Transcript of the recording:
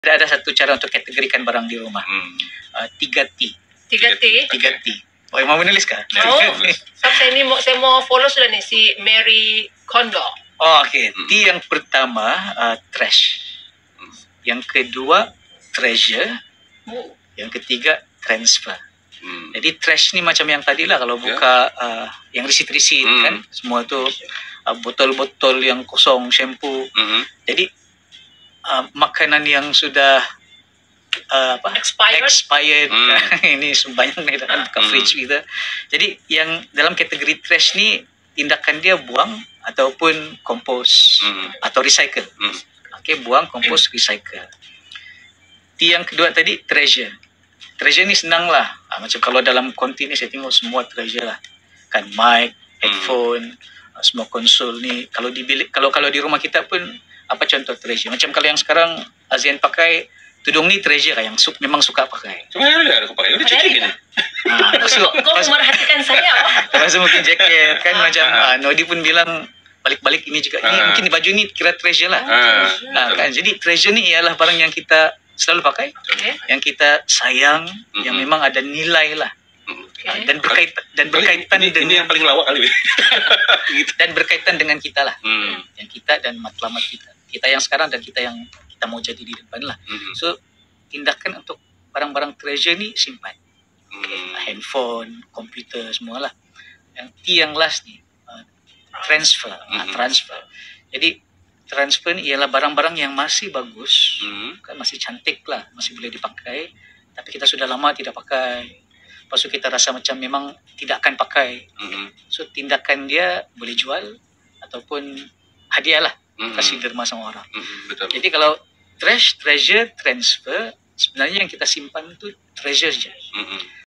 Ada satu cara untuk kategorikan barang di rumah. 3T. 3T. 3T. Oh, mau menulis kah? Mau. Saya mau follow sudah nih si Mary Kondo. Oh, okey. T yang pertama trash. Yang kedua treasure. Yang ketiga transfer. Jadi trash ni macam yang tadi lah, kalau buka yang receipt kan, semua tu botol-botol yang kosong, shampoo. Jadi makanan yang sudah expired ini banyak nih dalam fridge kita. Jadi yang dalam kategori trash ni tindakan dia buang ataupun kompos atau recycle. Okey, buang, kompos, recycle. T yang kedua tadi treasure. Treasure ni senang lah. Macam kalau dalam konti ni saya tengok semua treasure lah. Kan mic, headphone, semua konsol ni. Kalau di bilik, kalau di rumah kita pun apa contoh treasure. Macam kalau yang sekarang Azian pakai tudung ni treasure lah, yang memang suka pakai. Sebenarnya ada aku pakai. Udah cuci gini. Kau merhatikan saya. Pasal mungkin jaket kan macam Nodi pun bilang balik-balik ini juga. Ini mungkin baju ni kira treasure lah. Kan jadi treasure ni ialah barang yang kita selalu pakai, yang kita sayang, yang memang ada nilai lah. Dan berkaitan dengan ini yang paling lawak kali. Dan berkaitan dengan kita lah. Yang kita dan matlamat kita yang sekarang dan kita yang kita mau jadi di depan lah. So tindakan untuk barang-barang treasure ni simpan. Handphone, komputer, semualah. Yang T yang last ni transfer. Transfer. Jadi transfer ni ialah barang-barang yang masih bagus, kan masih cantik lah, masih boleh dipakai, tapi kita sudah lama tidak pakai. Lepas tu kita rasa macam memang tidak akan pakai. So tindakan dia boleh jual ataupun hadiah lah, kasih derma sama orang. Betul. Jadi kalau treasure, transfer, sebenarnya yang kita simpan tu treasure je.